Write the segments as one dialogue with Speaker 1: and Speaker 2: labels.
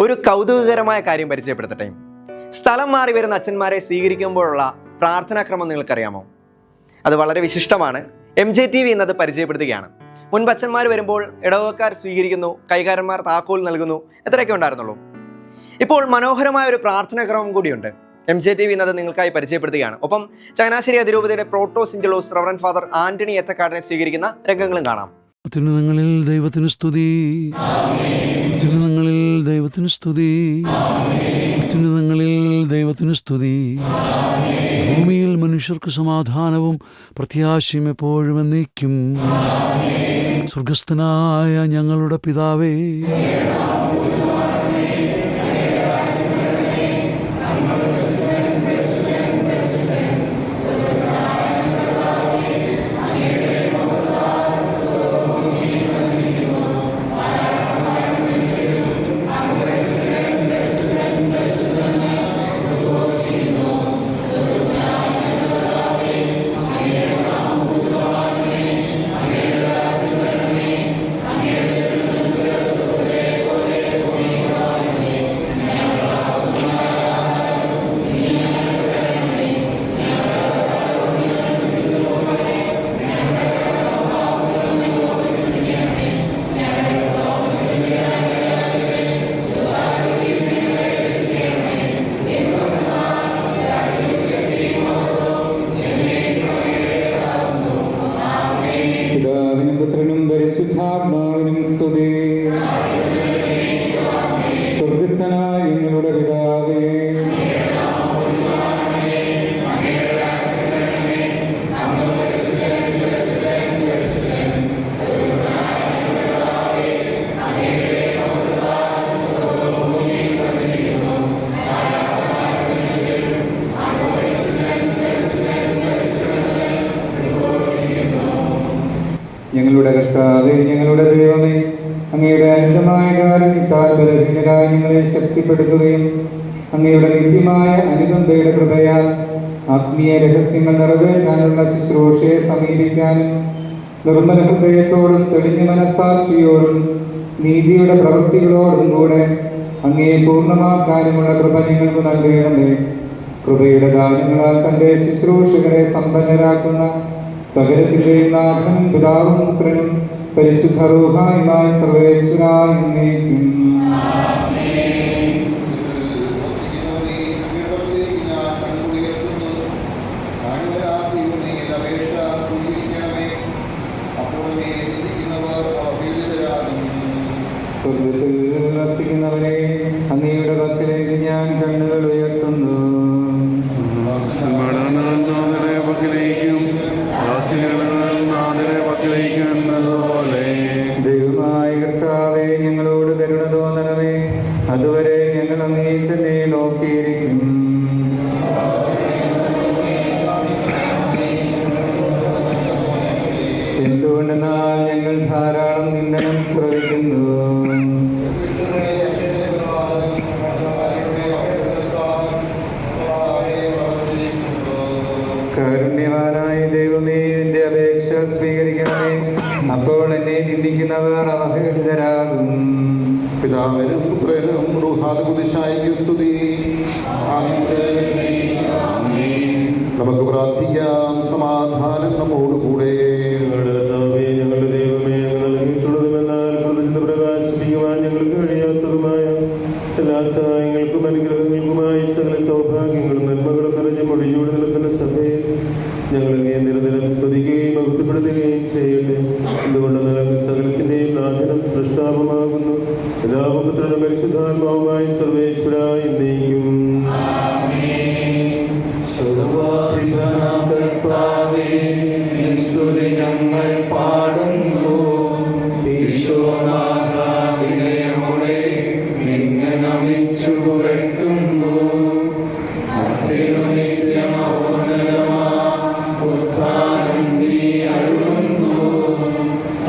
Speaker 1: ഒരു കൗതുകകരമായ കാര്യം പരിചയപ്പെടുത്തട്ടെ. സ്ഥലം മാറി വരുന്ന അച്ഛന്മാരെ സ്വീകരിക്കുമ്പോഴുള്ള പ്രാർത്ഥനാക്രമം നിങ്ങൾക്കറിയാമോ? അത് വളരെ വിശിഷ്ടമാണ്. MJTV എന്നത് പരിചയപ്പെടുത്തുകയാണ്. മുൻപ് അച്ഛന്മാർ വരുമ്പോൾ ഇടവകക്കാർ സ്വീകരിക്കുന്നു, കൈകാരന്മാർ താക്കോൽ നൽകുന്നു, എത്രയൊക്കെ ഉണ്ടായിരുന്നുള്ളൂ. ഇപ്പോൾ മനോഹരമായ ഒരു പ്രാർത്ഥനാക്രമം കൂടിയുണ്ട്. MJTV എന്നത് നിങ്ങൾക്കായി പരിചയപ്പെടുത്തുകയാണ്. ഒപ്പം ചങ്ങനാശ്ശേരി അതിരൂപതയുടെ പ്രോട്ടോസിഞ്ചലോസ് റവറന്റ് ഫാദർ ആന്റണി എത്തക്കാടിനെ സ്വീകരിക്കുന്ന രംഗങ്ങളും കാണാം.
Speaker 2: അത്യുന്നതങ്ങളിൽ ദൈവത്തിന് സ്തുതി, അത്യുന്നതങ്ങളിൽ ദൈവത്തിന് സ്തുതി, അത്യുന്നതങ്ങളിൽ ദൈവത്തിന് സ്തുതി. ഭൂമിയിൽ മനുഷ്യർക്ക് സമാധാനവും പ്രത്യാശയും എപ്പോഴും എന്നേക്കും. സ്വർഗസ്ഥനായ ഞങ്ങളുടെ പിതാവേ,
Speaker 3: പുത്രനും പരിശുദ്ധാത്മാവിനും സ്തുതി. സ്വർഗസ്ഥനായ ഞങ്ങളുടെ പിതാവേ, ഞങ്ങളുടെ കർത്താവേ, ഞങ്ങളുടെ ദൈവമേ, അങ്ങയുടെ അനന്തമായ കാരുണ്യത്താൽ ബലഹീനരായി ഞങ്ങളെ ശക്തിപ്പെടുത്തുകയും അങ്ങയുടെ നിത്യമായ അനുകമ്പയുടെ കൃപയാൽ ആത്മീയ രഹസ്യങ്ങൾ നിറവേറ്റാനുള്ള ശുശ്രൂഷയെ സമീപിക്കാനും നിർമ്മല ഹൃദയത്തോടും തെളിഞ്ഞ മനസ്സാക്ഷിയോടും നീതിയുടെ പ്രവൃത്തികളോടും കൂടെ അങ്ങയെ പൂർണ്ണമാക്കാനുമുള്ള കൃപ ഞങ്ങൾക്ക് നൽകണമേ. കൃപയുടെ ദാനങ്ങളാൽ തന്റെ ശുശ്രൂഷകരെ സമ്പന്നരാക്കുന്ന സകലത്തിന്റെയും നാഥനും പിതാവും പുത്രനും പരിശുദ്ധ റൂഹായുമായ സർവേശ്വരായ എന്നേക്കും. സ്വർഗത്തിൽ വസിക്കുന്നവരെ അങ്ങയുടെ പക്കലേക്ക് ഞാൻ കണ്ണുകൾ ഉയർത്തുന്നു. ദൈവമായ കർത്താവേ, ഞങ്ങളോട് കരുണ തോന്നണമേ. അതുവരെ ഞങ്ങൾ അങ്ങേ തന്നെ നോക്കിയിരിക്കും. എന്തുകൊണ്ടെന്നാൽ ഞങ്ങൾ ധാരാളം നിന്ദനം ശ്രവിക്കുന്നു. കാരുണ്യവാനായ ദൈവമേ, എന്റെ അപേക്ഷ സ്വീകരിക്കണമേ. അപ്പോൾ എന്നെ നിന്ദിക്കുന്നവർ അവഹേളിതരാകും.
Speaker 4: പിതാവിനും പുത്രനും റൂഹായ്ക്കും സ്തുതി. നമുക്ക് പ്രാർത്ഥിക്കാം. സമാധാനം നമ്മോടുകൂടെ.
Speaker 5: ഞങ്ങളുടെ ദൈവമേ, നൽകിയിട്ടുള്ളതുമെന്നാൽ കൃതജ്ഞത പ്രകാശിപ്പിക്കുവാൻ ഞങ്ങൾക്ക് കഴിയാത്തതുമായ എല്ലാ സഹായങ്ങൾക്കും അനുഗ്രഹങ്ങൾക്കുമായി സകല സൗഭാഗ്യങ്ങളും നന്മകളും നിറഞ്ഞ മൊഴിയോട് നിൽക്കുന്ന സഭയെ ഞങ്ങളെ നിരന്തരം സ്തുതിക്കുകയും ഭക്തിപ്പെടുത്തുകയും ചെയ്യട്ടെ. എന്തുകൊണ്ട് നൽകുന്ന സകലത്തിന്റെയും നാഥനും സൃഷ്ടാവുമാകുന്നു. പിതാവും പുത്രനും പരിശുദ്ധാത്മാവുമായി സർവേശ്വരായ എന്നേക്കും.
Speaker 3: ഞങ്ങൾ പാടുന്നു. ഈശോനാഥവിനയമോടെ നിന്നെ നമിച്ചു പുകഴ്ത്തുന്നു. ഉത്ഥാനം നീ അരുളുന്നു.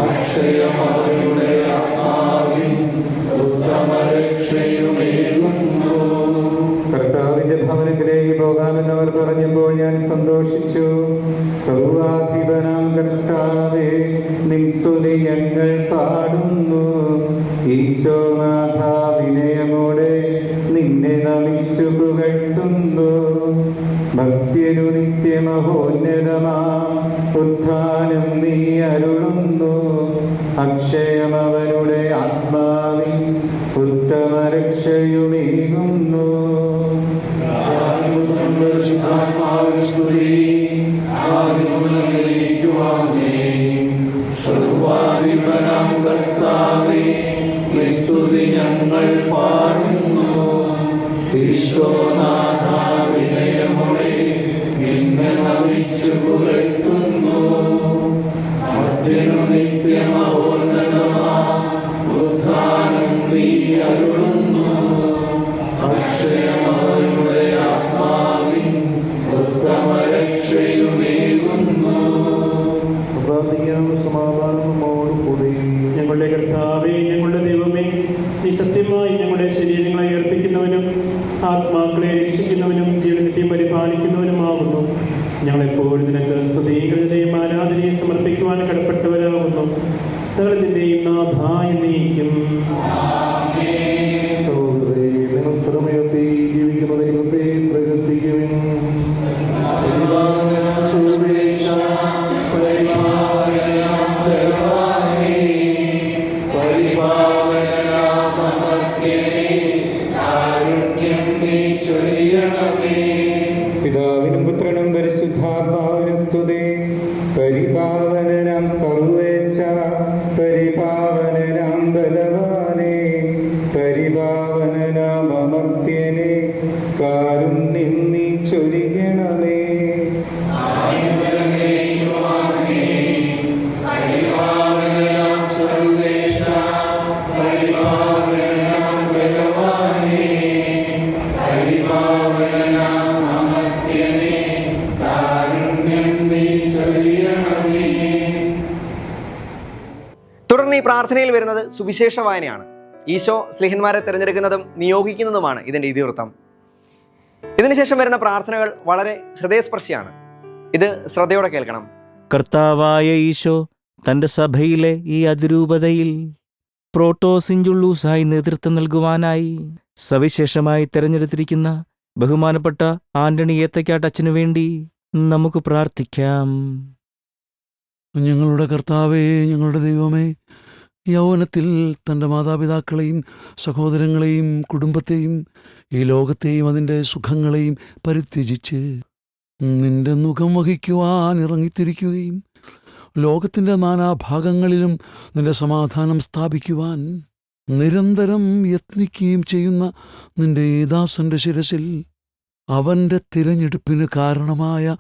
Speaker 3: അക്ഷയമവരുടെ ആത്മാവിൻ ഉത്തമരക്ഷയുമേകുന്നു. കർത്താവിന്റെ ഭവനത്തിലേക്ക് പോകാമെന്നവർ പറഞ്ഞപ്പോൾ ഞാൻ സന്തോഷിച്ചു. സർവാധിപനാം കർത്താവേ, നിൻ സ്തുതി ഞങ്ങൾ പാടുന്നു. ഈശോനാഥ വിനയമോടെ നിന്നെ നമിച്ചു പുകഴ്ത്തുന്നു. ഭക്തിയൊരു നിത്യമഹോന്നതമാ ഉത്ഥാനം നീ അരുളുന്നു. അക്ഷയമവരുടെ ആത്മാവിൻ ഉത്തമ രക്ഷയുമേകുന്നു.
Speaker 2: സർവാധിപനാം കർത്താവേ, സ്തുതി ഞങ്ങൾ പാടുന്നു. ഈശോനാഥ വിനയമോടെ നിന്നെ നമിച്ചു പുകഴ്ത്തുന്നു. മധ്യനു നിത്യമഹോന്നതമാ ഉത്ഥാനം നീ അരുളുന്നു. അക്ഷയമവരുടെ ആത്മാവിൻ ഉത്തമ രക്ഷയുമേകുന്നു.
Speaker 5: സമാധാനമോടുകൂടി ഞങ്ങളുടെ കർത്താവേ, ഞങ്ങളുടെ ദൈവമേ, നീ സത്യമായി ഞങ്ങളുടെ ശരീരങ്ങളെ അർപ്പിക്കുന്നവനും ആത്മാക്കളെ രക്ഷിക്കുന്നവനും ജീവനത്തെ പരിപാലിക്കുന്നവനുമാകുന്നു. ഞങ്ങളെപ്പോഴും നിനക്ക് സ്തുതിയും ആരാധനയും സമർപ്പിക്കുവാൻ കടപ്പെട്ടവരാകുന്നു. സകലത്തിന്റെയും നാഥായ നീക്കും.
Speaker 3: സഹോദരേ, നിങ്ങൾ സ്വരമയത്തെ ജീവിക്കുന്ന ദൈവത്തെ പ്രകീർത്തിക്കുവിൻ. പിതാവിനും പുത്രനും പരിശുദ്ധാത്മാവിനും സ്തുതി. പരിപാവനനാം സർവേശ, പരിപാവനനാം ബലവാനേ, പരിപാവനനാം അമർത്യനേ, കാരുണ്യം നീ ചൊരിയണമേ.
Speaker 1: തുടർന്ന് ഈ പ്രാർത്ഥനയിൽ വരുന്നത് സുവിശേഷ വായനയാണ്. ഈശോ സ്ലീഹന്മാരെ തിരഞ്ഞെടുക്കുന്നതും നിയോഗിക്കുന്നതുമാണ് ഇതിൻ്റെ ഇതിവൃത്തം. ഇതിനുശേഷം വരുന്ന പ്രാർത്ഥനകൾ വളരെ ഹൃദയസ്പർശിയാണ്. ഇത് ശ്രദ്ധയോടെ കേൾക്കണം.
Speaker 6: കർത്താവായ ഈശോ തൻ്റെ സഭയിലെ ഈ അതിരൂപതയിൽ പ്രോട്ടോസിഞ്ചുള്ളൂസായി നേതൃത്വം നൽകുവാനായി സവിശേഷമായി തെരഞ്ഞെടുത്തിരിക്കുന്ന ബഹുമാനപ്പെട്ട ആന്റണി ഏത്തക്കാട്ടച്ചനു വേണ്ടി നമുക്ക് പ്രാർത്ഥിക്കാം.
Speaker 2: ഞങ്ങളുടെ കർത്താവേ, ഞങ്ങളുടെ ദൈവമേ, യൗവനത്തിൽ തൻ്റെ മാതാപിതാക്കളെയും സഹോദരങ്ങളെയും കുടുംബത്തെയും ഈ ലോകത്തെയും അതിൻ്റെ സുഖങ്ങളെയും പരിത്യജിച്ച് നിന്റെ മുഖം വഹിക്കുവാൻ ഇറങ്ങിത്തിരിക്കുകയും ലോകത്തിൻ്റെ നാനാഭാഗങ്ങളിലും നിന്റെ സമാധാനം സ്ഥാപിക്കുവാൻ നിരന്തരം യത്നിക്കുകയും ചെയ്യുന്ന നിന്റെ ഈ ദാസന്റെ ശിരസിൽ അവൻ്റെ തിരഞ്ഞെടുപ്പിന് കാരണമായ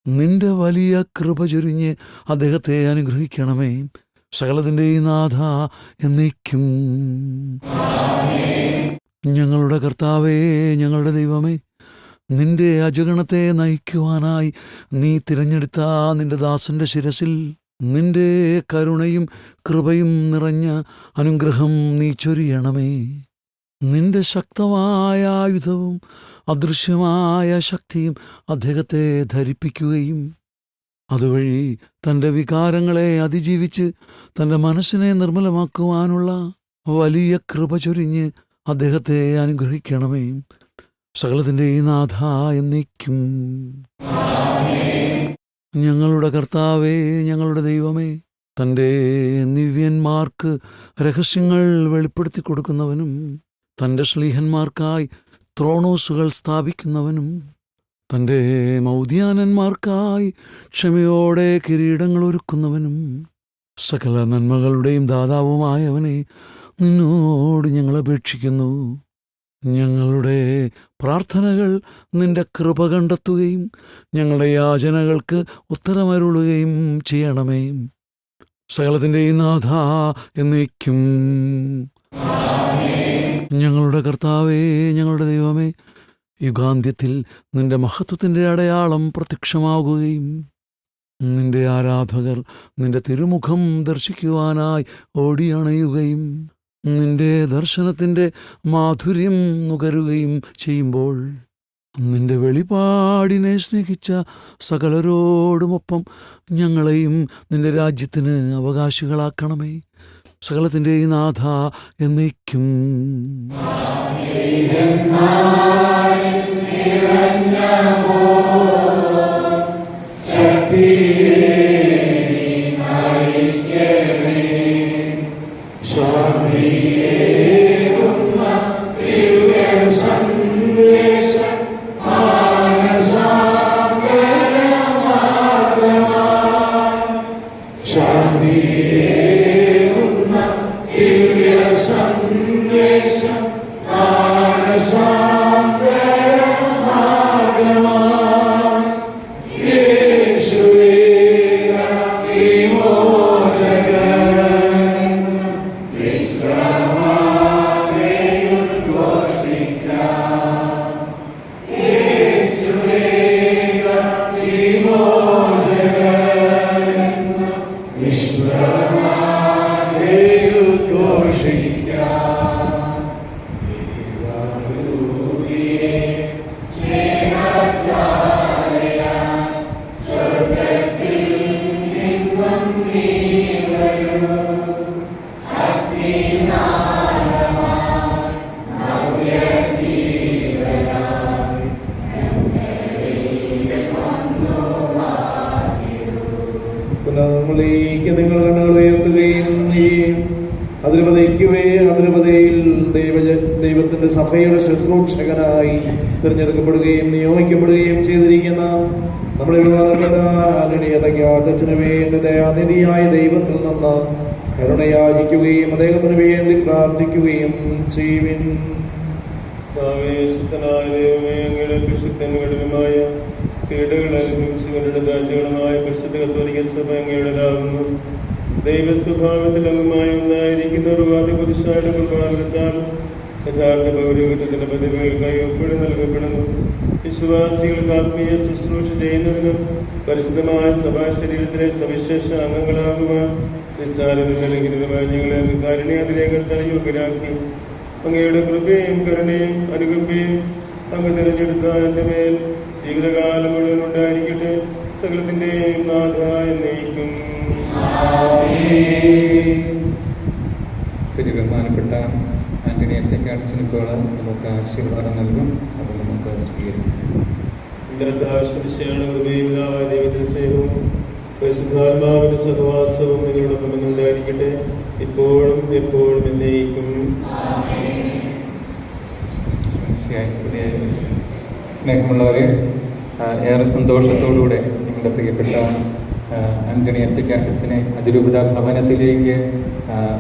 Speaker 2: നിന്റെ വലിയ കൃപ ചൊരിഞ്ഞ് അദ്ദേഹത്തെ അനുഗ്രഹിക്കണമേ. സകലത്തിൻ്റെ നാഥ എന്നേക്കും. ഞങ്ങളുടെ കർത്താവേ, ഞങ്ങളുടെ ദൈവമേ, നിന്റെ അജഗണത്തെ നയിക്കുവാനായി നീ തിരഞ്ഞെടുത്ത നിന്റെ ദാസന്റെ ശിരസിൽ നിന്റെ കരുണയും കൃപയും നിറഞ്ഞ അനുഗ്രഹം നീ ചൊരിയണമേ. നിന്റെ ശക്തമായ ആയുധവും അദൃശ്യമായ ശക്തിയും അദ്ദേഹത്തെ ധരിപ്പിക്കുകയും അതുവഴി തൻ്റെ വികാരങ്ങളെ അതിജീവിച്ച് തൻ്റെ മനസ്സിനെ നിർമ്മലമാക്കുവാനുള്ള വലിയ കൃപ ചൊരിഞ്ഞ് അദ്ദേഹത്തെ അനുഗ്രഹിക്കണമേ. സകലത്തിൻ്റെ നാഥ എന്നേക്കും. ഞങ്ങളുടെ കർത്താവേ, ഞങ്ങളുടെ ദൈവമേ, തൻ്റെ നിവ്യന്മാർക്ക് രഹസ്യങ്ങൾ വെളിപ്പെടുത്തി കൊടുക്കുന്നവനും തൻ്റെ ശ്ലീഹന്മാർക്കായി ത്രോണോസുകൾ സ്ഥാപിക്കുന്നവനും തൻ്റെ മൗദ്യാനന്മാർക്കായി ക്ഷമയോടെ കിരീടങ്ങൾ ഒരുക്കുന്നവനും സകല നന്മകളുടെയും ദാതാവുമായവനെ നിന്നോട് ഞങ്ങൾ അപേക്ഷിക്കുന്നു. ഞങ്ങളുടെ പ്രാർത്ഥനകൾ നിന്റെ കൃപ കണ്ടെത്തുകയും ഞങ്ങളുടെ യാചനകൾക്ക് ഉത്തരമരുളുകയും ചെയ്യണമേ. സകലത്തിൻ്റെ നാഥ എന്നേക്കും. ഞങ്ങളുടെ കർത്താവേ, ഞങ്ങളുടെ ദൈവമേ, യുഗാന്ത്യത്തിൽ നിന്റെ മഹത്വത്തിൻ്റെ അടയാളം പ്രത്യക്ഷമാകുകയും നിന്റെ ആരാധകർ നിന്റെ തിരുമുഖം ദർശിക്കുവാനായി ഓടിയണയുകയും നിന്റെ ദർശനത്തിൻ്റെ മാധുര്യം നുകരുകയും ചെയ്യുമ്പോൾ നിന്റെ വെളിപാടിനെ സ്നേഹിച്ച സകലരോടുമൊപ്പം ഞങ്ങളെയും നിന്റെ രാജ്യത്തിന് അവകാശികളാക്കണമേ. സകലത്തിൻ്റെയും നാഥ എന്നേക്കും.
Speaker 3: നിങ്ങൾ കണ്ണുകൾ ഉയർത്തുകയും അതിരൂപതയിൽ ദൈവത്തിന്റെ സഭയുടെ ശുശ്രൂഷകനായി തിരഞ്ഞെടുക്കപ്പെടുകയും നിയോഗിക്കപ്പെടുകയും ചെയ്തിരിക്കുന്ന നമ്മുടെ ബഹുമാനപ്പെട്ട ആന്റണി ഏത്തയ്ക്കാട്ടച്ചന് വേണ്ടി ദയാനിധിയായ ദൈവത്തിൽ നിന്ന് കരുണയാചിക്കുകയും അദ്ദേഹത്തിന് വേണ്ടി പ്രാർത്ഥിക്കുകയും ചെയ്യുവിൻ.
Speaker 5: ശുദ്ധനായ ദൈവമേ, അങ്ങയുടെ പരിശുദ്ധമായ കീടുകൾ അനുഭവിച്ചുകൊണ്ടുള്ള കാഴ്ചകളുമായ പരിശുദ്ധ കത്തോലിക്ക സഭ അങ്ങയുടേതാകുന്നു. ദൈവ സ്വഭാവത്തിൽ അംഗമായി ഒന്നായിരിക്കുന്ന ഒരു പുരുഷായുടെ കുർബാനത്താൽ യഥാർത്ഥ പൗരോഹിത്യത്തിന്റെ പദവികൾക്കായി ഒപ്പിടി നൽകപ്പെടുന്നു. വിശ്വാസികൾക്ക് ആത്മീയ ശുശ്രൂഷ ചെയ്യുന്നതിനും പരിശുദ്ധമായ സഭാ ശരീരത്തിലെ സവിശേഷ അംഗങ്ങളാകുവാൻ നിസ്സാരനിലങ്കിലുമായി ഞങ്ങളെ കാരുണ്യാതിരേഖത്താൽ യോഗ്യരാക്കി. അങ്ങയുടെ കൃപയും കരുണയും അനുകമ്പയും അങ്ങ് തിരഞ്ഞെടുത്ത എൻ്റെ മേൽ ജീവിതകാലം മുഴുവൻ ഉണ്ടായിരിക്കട്ടെ. സകലത്തിൻ്റെയും നാഥ എന്നേക്കും.
Speaker 3: ബഹുമാനപ്പെട്ട ആന്റണി ഏത്തയ്ക്കാട്ടച്ചനിപ്പോൾ നമുക്ക് ആശീർവാദം നൽകും. അത് നമുക്ക് സ്വീകരിക്കാം.
Speaker 5: പിതാവായ ദൈവത്തിന്റെ സ്നേഹവും പരിശുദ്ധാത്മാവിന്റെ സഹവാസവും നിങ്ങളോടൊപ്പം ഉണ്ടായിരിക്കട്ടെ, ഇപ്പോഴും എപ്പോഴും എന്നേക്കും.
Speaker 3: സ്നേഹമുള്ളവരെ, ഏറെ സന്തോഷത്തോടുകൂടെ നിങ്ങളുടെ പ്രിയപ്പെട്ട ആന്റണി ഏത്തയ്ക്കാട്ടച്ചനെ അതിരൂപത ഭവനത്തിലേക്ക്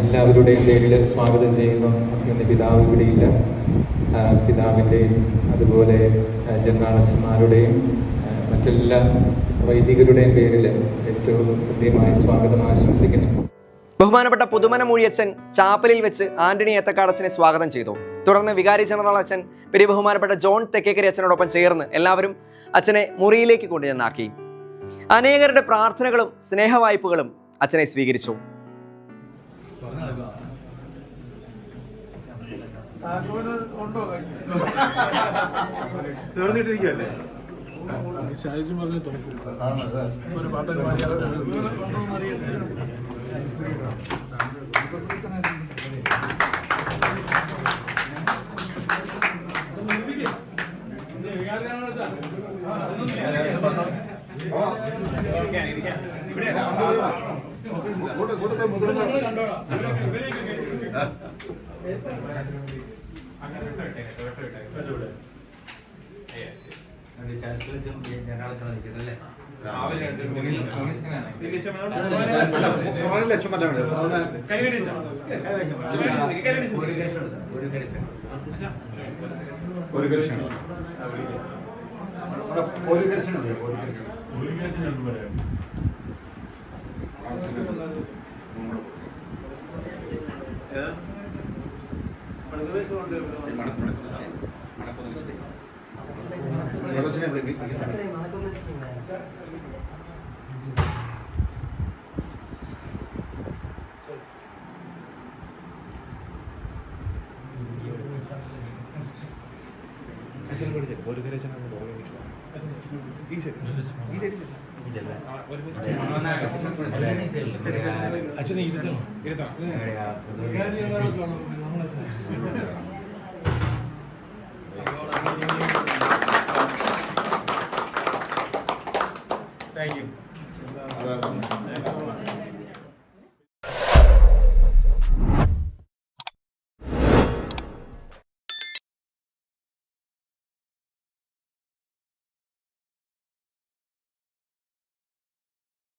Speaker 3: എല്ലാവരുടെയും പേരിൽ സ്വാഗതം ചെയ്യുന്നു. ഇന്ന് പിതാവ് ഇവിടെയില്ല. പിതാവിൻ്റെയും അതുപോലെ ജനറാളച്ചന്മാരുടെയും മറ്റെല്ലാ വൈദികരുടെയും പേരിൽ ഏറ്റവും കൃത്യമായി സ്വാഗതം ആശംസിക്കുന്നു.
Speaker 1: ബഹുമാനപ്പെട്ട പുതുമന മൂഴിയച്ചൻ ചാപ്പലിൽ വെച്ച് ആന്റണി ഏത്തക്കാടച്ചനെ സ്വാഗതം ചെയ്തു. തുടർന്ന് വികാരി ജനറൽ അച്ഛൻ പെരിയ ബഹുമാനപ്പെട്ട ജോൺ തെക്കേക്കരി അച്ഛനോടൊപ്പം ചേർന്ന് എല്ലാവരും അച്ഛനെ മുറിയിലേക്ക് കൊണ്ടുചെന്നാക്കി. അനേകരുടെ പ്രാർത്ഥനകളും സ്നേഹവായ്പകളും അച്ഛനെ സ്വീകരിച്ചു.
Speaker 7: ഒരു
Speaker 2: അച്ഛനെ ഇരുത്തണം.
Speaker 5: Thank you.